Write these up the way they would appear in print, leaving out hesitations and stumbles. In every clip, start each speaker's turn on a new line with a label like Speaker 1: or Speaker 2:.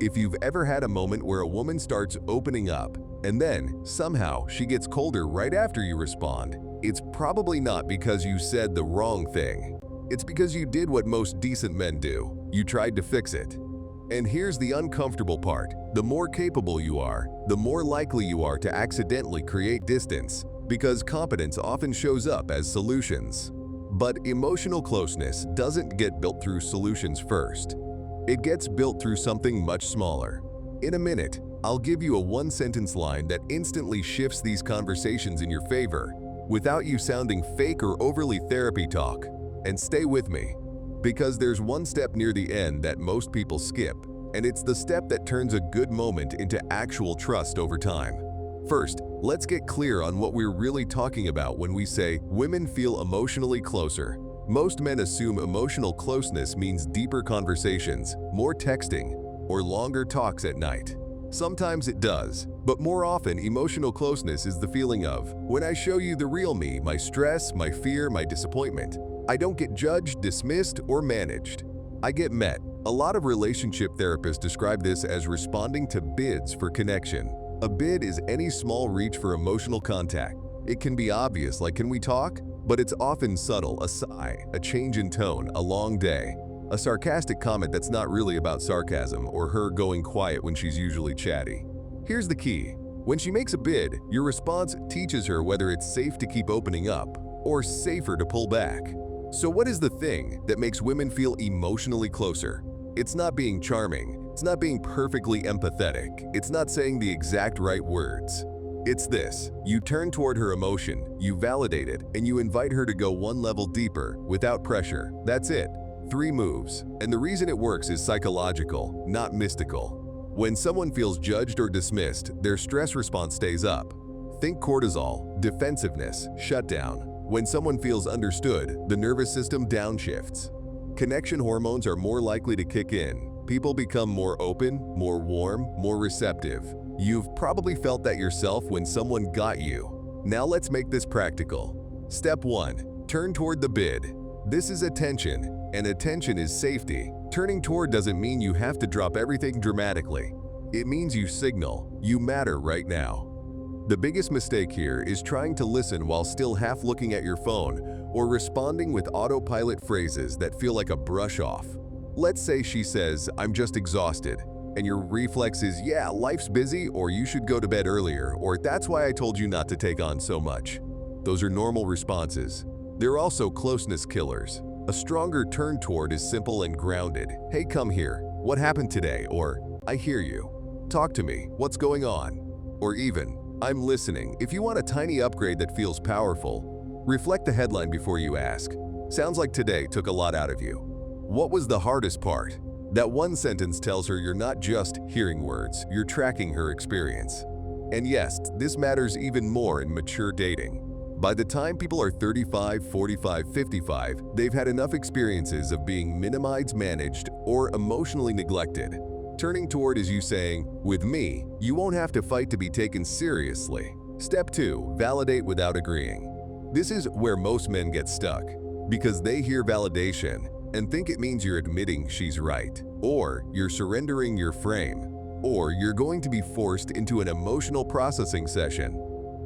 Speaker 1: If you've ever had a moment where a woman starts opening up, and then, somehow, she gets colder right after you respond, it's probably not because you said the wrong thing. It's because you did what most decent men do. You tried to fix it. And here's the uncomfortable part. The more capable you are, the more likely you are to accidentally create distance, because competence often shows up as solutions. But emotional closeness doesn't get built through solutions first. It gets built through something much smaller. In a minute, I'll give you a one-sentence line that instantly shifts these conversations in your favor, without you sounding fake or overly therapy talk. And stay with me, because there's one step near the end that most people skip, and it's the step that turns a good moment into actual trust over time. First, let's get clear on what we're really talking about when we say women feel emotionally closer. Most men assume emotional closeness means deeper conversations, more texting, or longer talks at night. Sometimes it does, but more often emotional closeness is the feeling of, when I show you the real me, my stress, my fear, my disappointment, I don't get judged, dismissed, or managed. I get met. A lot of relationship therapists describe this as responding to bids for connection. A bid is any small reach for emotional contact. It can be obvious, like, can we talk? But it's often subtle, a sigh, a change in tone, a long day, a sarcastic comment that's not really about sarcasm, or her going quiet when she's usually chatty. Here's the key. When she makes a bid, your response teaches her whether it's safe to keep opening up or safer to pull back. So what is the thing that makes women feel emotionally closer? It's not being charming. It's not being perfectly empathetic. It's not saying the exact right words. It's this. You turn toward her emotion, you validate it, and you invite her to go one level deeper without pressure. That's it. 3 moves. And the reason it works is psychological, not mystical. When someone feels judged or dismissed, their stress response stays up. Think cortisol, defensiveness, shutdown. When someone feels understood, the nervous system downshifts. Connection hormones are more likely to kick in. People become more open, more warm, more receptive. You've probably felt that yourself when someone got you. Now let's make this practical. Step 1. Turn toward the bid. This is attention, and attention is safety. Turning toward doesn't mean you have to drop everything dramatically. It means you signal, you matter right now. The biggest mistake here is trying to listen while still half looking at your phone or responding with autopilot phrases that feel like a brush off. Let's say she says, "I'm just exhausted," and your reflex is, "Yeah, life's busy," or "You should go to bed earlier," or "That's why I told you not to take on so much." Those are normal responses. They're also closeness killers. A stronger turn toward is simple and grounded. "Hey, come here. What happened today?" Or "I hear you. Talk to me. What's going on?" Or even, "I'm listening." If you want a tiny upgrade that feels powerful, reflect the headline before you ask. Sounds like today took a lot out of you. What was the hardest part? That one sentence tells her you're not just hearing words, you're tracking her experience. And yes, this matters even more in mature dating. By the time people are 35, 45, 55, they've had enough experiences of being minimized, managed, or emotionally neglected. Turning toward is you saying, "With me, you won't have to fight to be taken seriously." Step 2. Validate without agreeing. This is where most men get stuck, because they hear validation and think it means you're admitting she's right, or you're surrendering your frame, or you're going to be forced into an emotional processing session.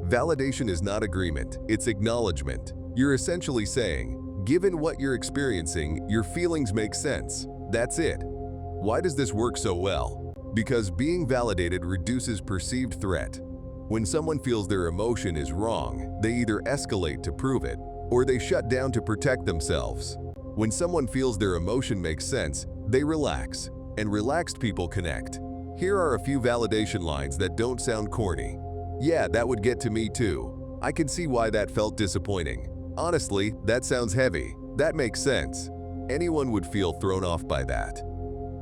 Speaker 1: Validation is not agreement, it's acknowledgement. You're essentially saying, given what you're experiencing, your feelings make sense. That's it. Why does this work so well? Because being validated reduces perceived threat. When someone feels their emotion is wrong, they either escalate to prove it, or they shut down to protect themselves. When someone feels their emotion makes sense, they relax, and relaxed people connect. Here are a few validation lines that don't sound corny. "Yeah, that would get to me too. I can see why that felt disappointing. Honestly, that sounds heavy. That makes sense." Anyone would feel thrown off by that.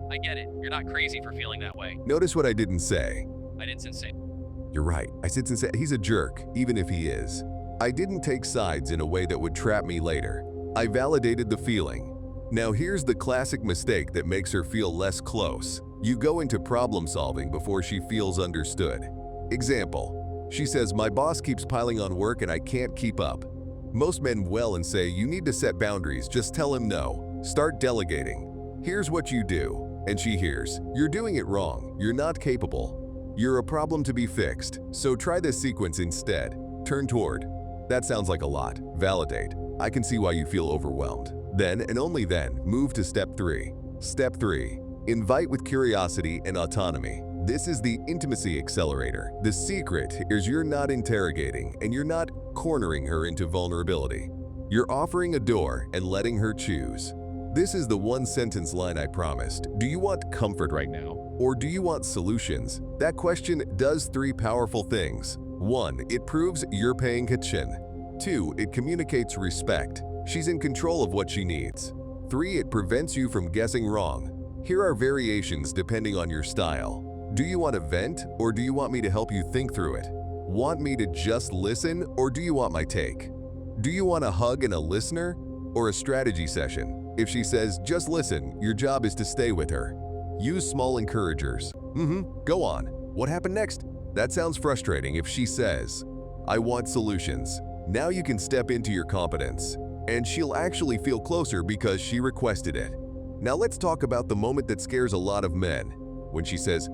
Speaker 2: "I get it. You're not crazy for feeling that way."
Speaker 1: Notice what I didn't say.
Speaker 2: "I didn't say."
Speaker 1: You're right. I said he's a jerk, even if he is. I didn't take sides in a way that would trap me later. I validated the feeling. Now here's the classic mistake that makes her feel less close. You go into problem solving before she feels understood. Example, she says, "My boss keeps piling on work and I can't keep up." Most men well and say, "You need to set boundaries, just tell him no. Start delegating." Here's what you do. And she hears, "You're doing it wrong. You're not capable. You're a problem to be fixed. So try this sequence instead. Turn toward." That sounds like a lot. Validate. I can see why you feel overwhelmed. Then, and only then, move to step 3. Step 3. Invite with curiosity and autonomy. This is the intimacy accelerator. The secret is you're not interrogating and you're not cornering her into vulnerability. You're offering a door and letting her choose. This is the one-sentence line I promised. Do you want comfort right now? Or do you want solutions? That question does 3 powerful things. 1. It proves you're paying attention. 2. It communicates respect. She's in control of what she needs. 3. It prevents you from guessing wrong. Here are variations depending on your style. Do you want to vent, or do you want me to help you think through it? Want me to just listen, or do you want my take? Do you want a hug and a listener, or a strategy session? If she says, just listen, your job is to stay with her. Use small encouragers. Go on. What happened next? That sounds frustrating if she says, I want solutions. Now you can step into your competence, and she'll actually feel closer because she requested it. Now let's talk about the moment that scares a lot of men. When she says,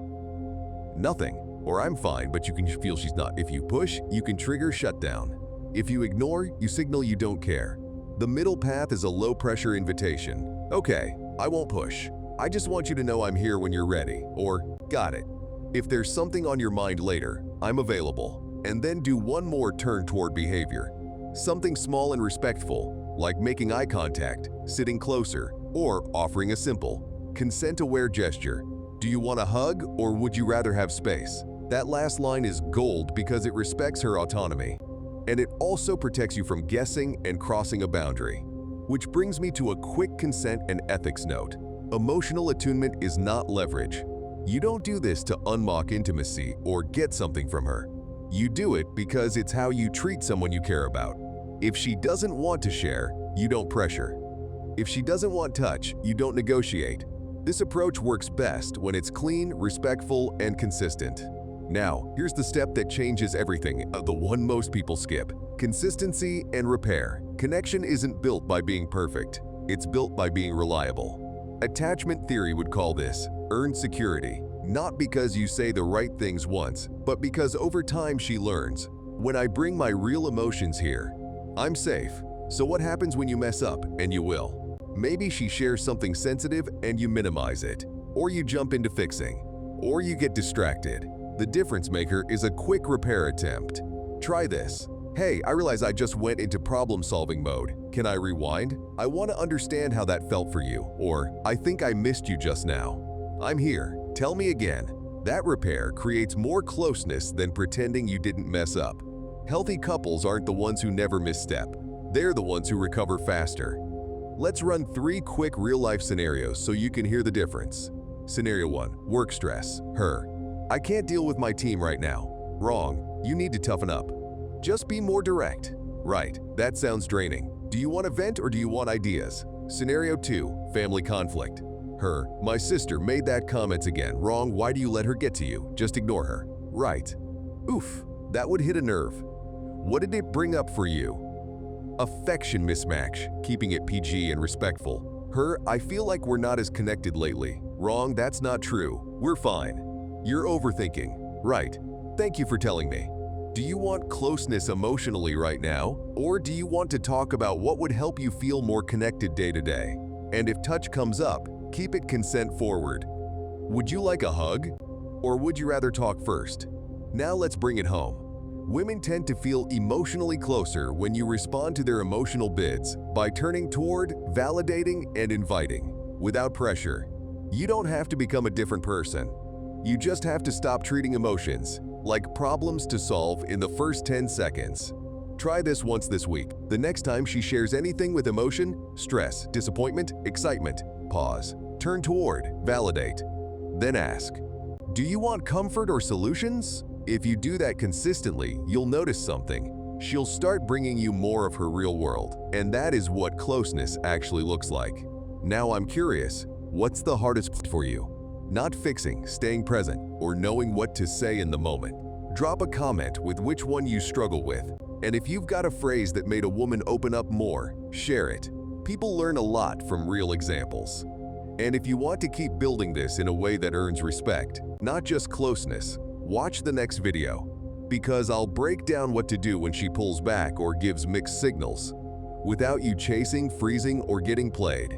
Speaker 1: nothing, or I'm fine, but you can feel she's not. If you push, you can trigger shutdown. If you ignore, you signal you don't care. The middle path is a low-pressure invitation. Okay, I won't push. I just want you to know I'm here when you're ready, or got it. If there's something on your mind later, I'm available. And then do one more turn toward behavior. Something small and respectful, like making eye contact, sitting closer, or offering a simple, consent-aware gesture. Do you want a hug, or would you rather have space? That last line is gold because it respects her autonomy. And it also protects you from guessing and crossing a boundary. Which brings me to a quick consent and ethics note. Emotional attunement is not leverage. You don't do this to unmock intimacy or get something from her. You do it because it's how you treat someone you care about. If she doesn't want to share, you don't pressure. If she doesn't want touch, you don't negotiate. This approach works best when it's clean, respectful, and consistent. Now, here's the step that changes everything, the one most people skip. Consistency and repair. Connection isn't built by being perfect. It's built by being reliable. Attachment theory would call this earned security. Not because you say the right things once, but because over time she learns. When I bring my real emotions here, I'm safe. So what happens when you mess up? And you will. Maybe she shares something sensitive and you minimize it. Or you jump into fixing. Or you get distracted. The difference maker is a quick repair attempt. Try this. Hey, I realize I just went into problem-solving mode. Can I rewind? I want to understand how that felt for you. Or, I think I missed you just now. I'm here. Tell me again. That repair creates more closeness than pretending you didn't mess up. Healthy couples aren't the ones who never misstep. They're the ones who recover faster. Let's run 3 quick real-life scenarios so you can hear the difference. Scenario 1. Work stress. Her. I can't deal with my team right now. Wrong. You need to toughen up. Just be more direct. Right. That sounds draining. Do you want to vent or do you want ideas? Scenario 2. Family conflict. Her. My sister made that comment again. Wrong. Why do you let her get to you? Just ignore her. Right. Oof. That would hit a nerve. What did it bring up for you? Affection mismatch. Keeping it PG and respectful. Her. I feel like we're not as connected lately. Wrong. That's not true. We're fine. You're overthinking. Right. Thank you for telling me. Do you want closeness emotionally right now? Or do you want to talk about what would help you feel more connected day to day? And if touch comes up, keep it consent forward. Would you like a hug? Or would you rather talk first? Now let's bring it home. Women tend to feel emotionally closer when you respond to their emotional bids by turning toward, validating, and inviting, without pressure. You don't have to become a different person. You just have to stop treating emotions like problems to solve in the first 10 seconds. Try this once this week. The next time she shares anything with emotion, stress, disappointment, excitement, pause. Turn toward, validate. Then ask, do you want comfort or solutions? If you do that consistently, you'll notice something. She'll start bringing you more of her real world, and that is what closeness actually looks like. Now I'm curious, what's the hardest part for you? Not fixing, staying present, or knowing what to say in the moment. Drop a comment with which one you struggle with, and if you've got a phrase that made a woman open up more, share it. People learn a lot from real examples. And if you want to keep building this in a way that earns respect, not just closeness, watch the next video, because I'll break down what to do when she pulls back or gives mixed signals, without you chasing, freezing, or getting played.